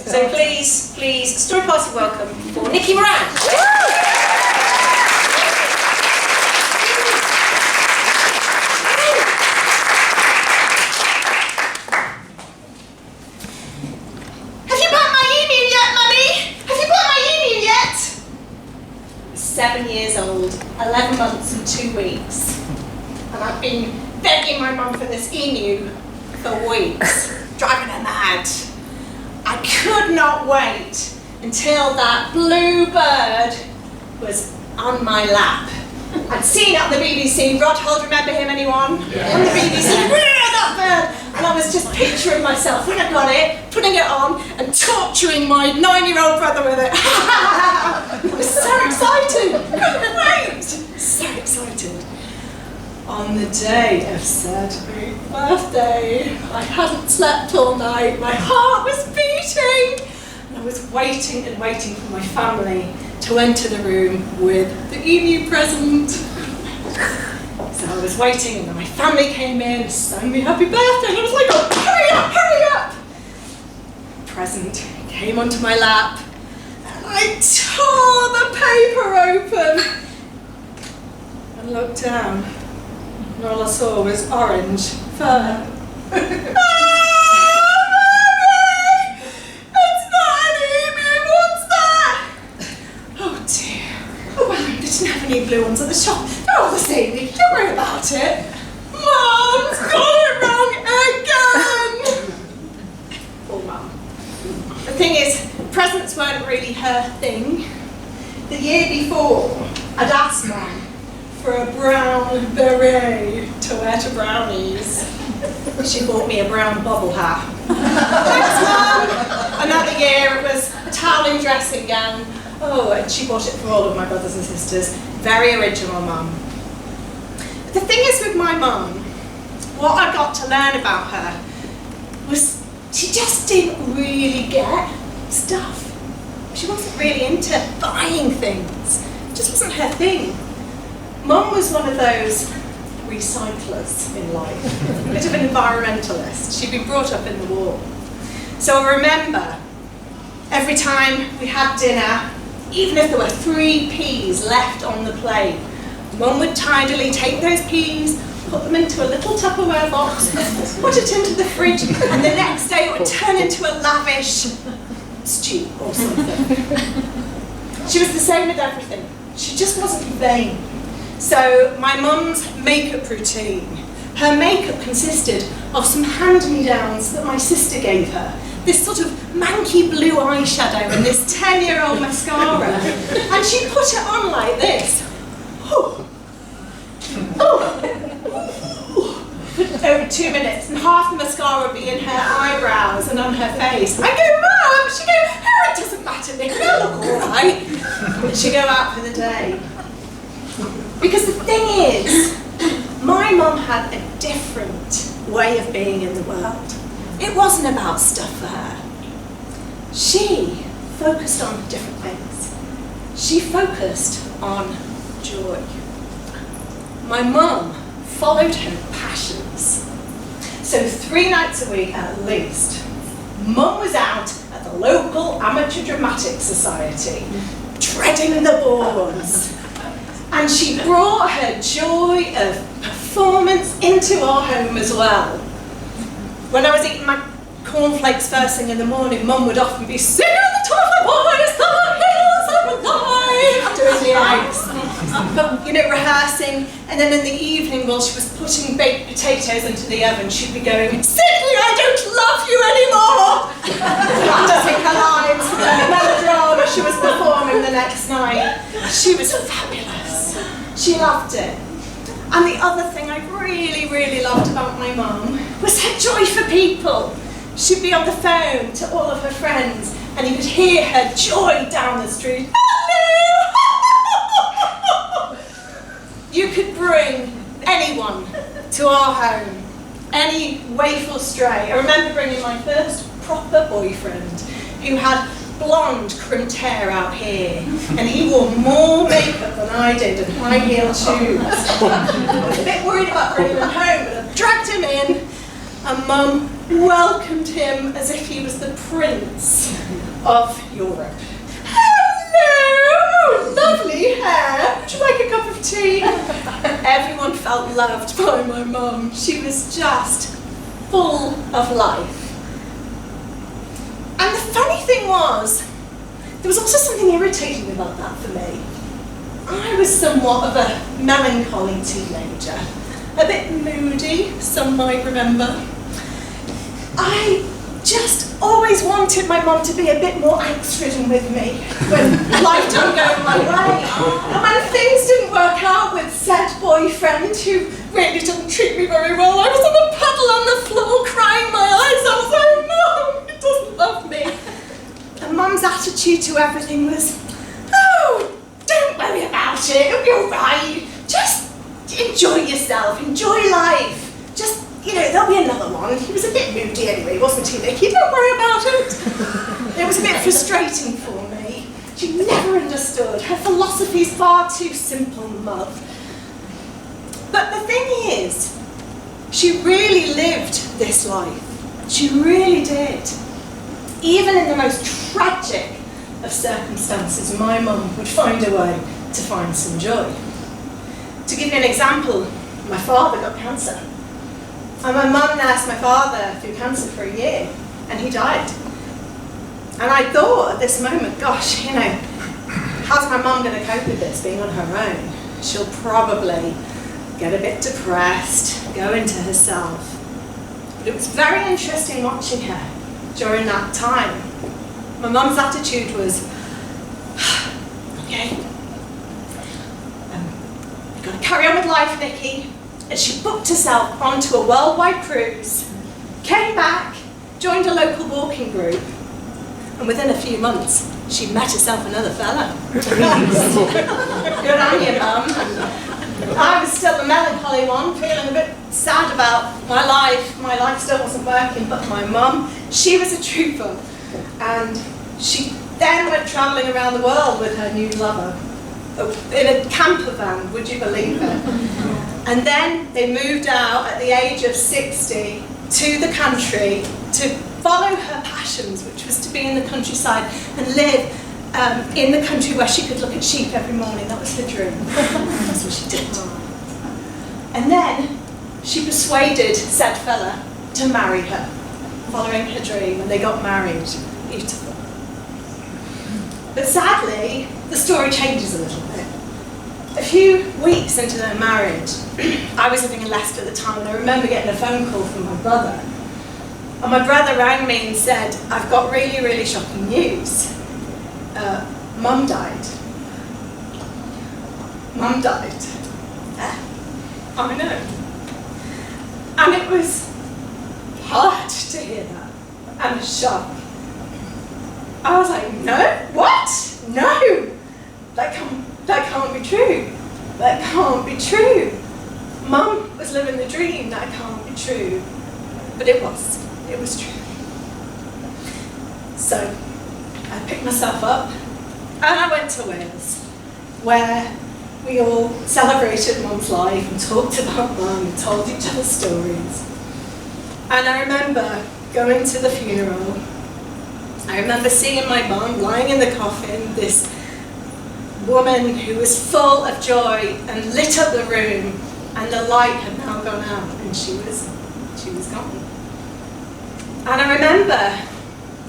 So please, story party welcome for Nicky Moran. Have you bought my emu yet, Mummy? Have you bought my emu yet? 7 years old, 11 months and 2 weeks. And I've been begging my mum for this emu for weeks, driving her mad. I could not wait until that blue bird was on my lap. I'd seen it on the BBC. Rod Hold, remember him, anyone? Yes. On the BBC, that bird! And I was just picturing myself when I got it, putting it on and torturing my 9-year-old brother with it. I was so excited! Couldn't wait! So excited. On the day of said birthday, I hadn't slept all night, my heart was beating, and I was waiting and waiting for my family to enter the room with the emu present. So I was waiting, and then my family came in and sang me happy birthday, and I was like, oh, hurry up, hurry up! Present came onto my lap, and I tore the paper open and looked down. And all I saw was orange fur. Mommy! It's not an emu, what's that? Oh dear. Oh well, they didn't have any blue ones at the shop. They're all the same, don't worry about it. Mum's got it wrong again! Poor Mum. The thing is, presents weren't really her thing. The year before, I'd asked Mum for a brown beret to wear to brownies. She bought me a brown bobble hat. Thanks, Mum! Another year it was a toweling dressing gown. Oh, and she bought it for all of my brothers and sisters. Very original, Mum. The thing is with my mum, what I got to learn about her was she just didn't really get stuff. She wasn't really into buying things. It just wasn't her thing. Mum was one of those recyclers in life, a bit of an environmentalist. She'd been brought up in the war. So I remember every time we had dinner, even if there were 3 peas left on the plate, Mum would tidily take those peas, put them into a little Tupperware box, put it into the fridge, and the next day it would turn into a lavish stew or something. She was the same with everything. She just wasn't vain. So my mum's makeup routine, her makeup consisted of some hand-me-downs that my sister gave her. This sort of manky blue eyeshadow and this 10-year-old mascara. And she put it on like this. Oh. Oh. For over 2 minutes, and half the mascara would be in her eyebrows and on her face. I go, Mum! She'd go, oh, it doesn't matter, Nick, it'll look all right. And she'd go out for the day. Because the thing is, my mum had a different way of being in the world. It wasn't about stuff for her. She focused on different things. She focused on joy. My mum followed her passions. So 3 nights a week at least, Mum was out at the local amateur dramatic society, treading the boards. And she brought her joy of performance into our home as well. When I was eating my cornflakes first thing in the morning, Mum would often be singing at the top of her voice, the hills are alive, doing the eggs. But, rehearsing, and then in the evening while she was putting baked potatoes into the oven, she'd be going, Sydney, I don't love you anymore! Practicing her lines for the melodrama she was performing the next night. She was fabulous. She loved it. And the other thing I really, really loved about my mum was her joy for people. She'd be on the phone to all of her friends, and you could hear her joy down the street. Hello! You could bring anyone to our home, any waif or stray. I remember bringing my first proper boyfriend who had blonde crimped hair out here, and he wore more makeup than I did and high-heeled shoes. I was a bit worried about bringing him home, but I dragged him in, and Mum welcomed him as if he was the Prince of Europe. Hello! Lovely hair. Would you like a cup of tea? Everyone felt loved by my mum. She was just full of life. And the funny thing was, there was also something irritating about that for me. I was somewhat of a melancholy teenager, a bit moody, some might remember. I just always wanted my mum to be a bit more angst-ridden with me when life didn't go my way. And when things didn't work out with said boyfriend who really didn't treat me very well, I was on a puddle on the floor crying my eyes out saying, "Mum, he doesn't love me." And Mum's attitude to everything was, "Oh, don't worry about it, it'll be all right. Just enjoy yourself, enjoy life. Just, there'll be another one." He was a bit moody anyway, wasn't he, Nicky? Don't worry about it. It was a bit frustrating for me. She never understood. Her philosophy's far too simple, Mum. But the thing is, she really lived this life. She really did. Even in the most tragic of circumstances, my mum would find a way to find some joy. To give you an example, my father got cancer. And my mum nursed my father through cancer for a year, and he died. And I thought at this moment, gosh, how's my mum going to cope with this, being on her own? She'll probably get a bit depressed, go into herself. But it was very interesting watching her during that time. My mum's attitude was, "Okay, you've got to carry on with life, Nicky." And she booked herself onto a worldwide cruise, came back, joined a local walking group, and within a few months, she met herself another fella. Good on you, Mum. I was still the melancholy one, feeling a bit sad about my life. My life still wasn't working, but my mum, she was a trooper. And she then went travelling around the world with her new lover in a camper van, would you believe it? And then they moved out at the age of 60 to the country to follow her passions, which was to be in the countryside and live in the country where she could look at sheep every morning. That was her dream. That's what she did. And then she persuaded said fella to marry her, following her dream, and they got married. Beautiful. But sadly, the story changes a little bit. A few weeks into their marriage, I was living in Leicester at the time, and I remember getting a phone call from my brother. And my brother rang me and said, "I've got really, really shocking news. Mum died." Mum died. I know. And it was hard to hear that, and a shock. I was like, "No, what? No, that can't be true. That can't be true. Mum was living the dream, that can't be true." But it was true. So I picked myself up and I went to Wales, where we all celebrated Mum's life and talked about Mum and told each other stories. And I remember going to the funeral. I remember seeing my mum lying in the coffin, this woman who was full of joy and lit up the room, and the light had now gone out and she was gone. And I remember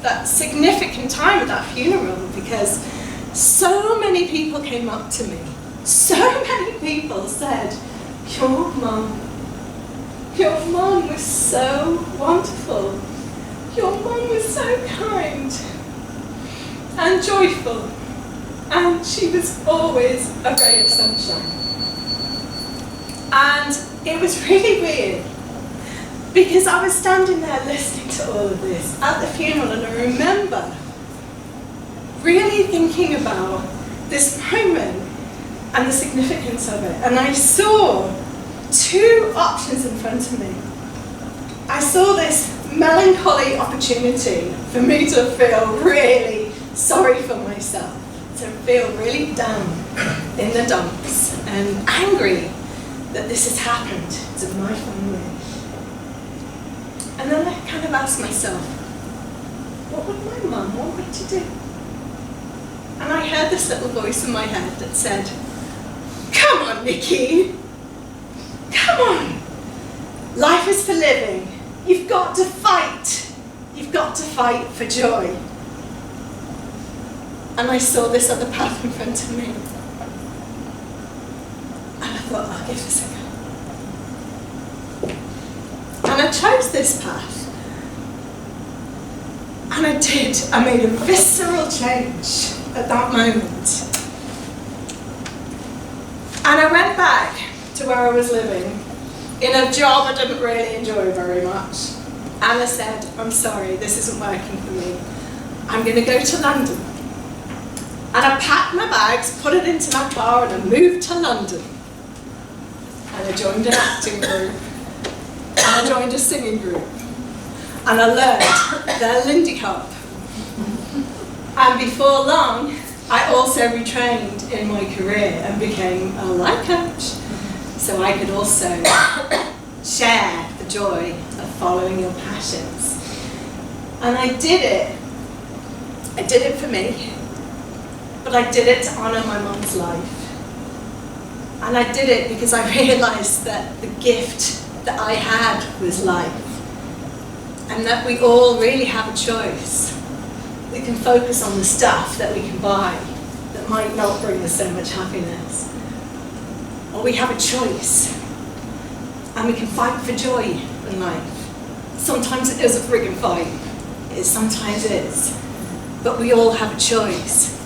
that significant time at that funeral because so many people came up to me. So many people said, your mum was so wonderful. Your mum was so kind and joyful, and she was always a ray of sunshine. And it was really weird because I was standing there listening to all of this at the funeral, and I remember really thinking about this moment and the significance of it. And I saw two options in front of me. I saw this melancholy opportunity for me to feel really sorry for myself, to feel really down in the dumps and angry that this has happened to my family. And then I kind of asked myself, what would my mum want me to do? And I heard this little voice in my head that said, come on, Nicky, come on. Life is for living. You've got to fight. You've got to fight for joy. And I saw this other path in front of me. And I thought, I'll give this a go. And I chose this path. And I did. I made a visceral change at that moment. And I went back to where I was living in a job I didn't really enjoy very much. And I said, I'm sorry, this isn't working for me. I'm going to go to London. And I packed my bags, put it into my car, and I moved to London. And I joined an acting group. And I joined a singing group. And I learned their Lindy Hop. And before long, I also retrained in my career and became a life coach. So I could also share the joy of following your passions. And I did it. I did it for me. But I did it to honour my mum's life. And I did it because I realised that the gift that I had was life. And that we all really have a choice. We can focus on the stuff that we can buy that might not bring us so much happiness. Or we have a choice. And we can fight for joy in life. Sometimes it is a friggin' fight. Sometimes it is. But we all have a choice.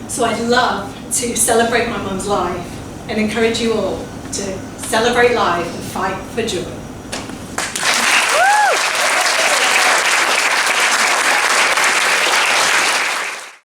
So I'd love to celebrate my mum's life and encourage you all to celebrate life and fight for joy.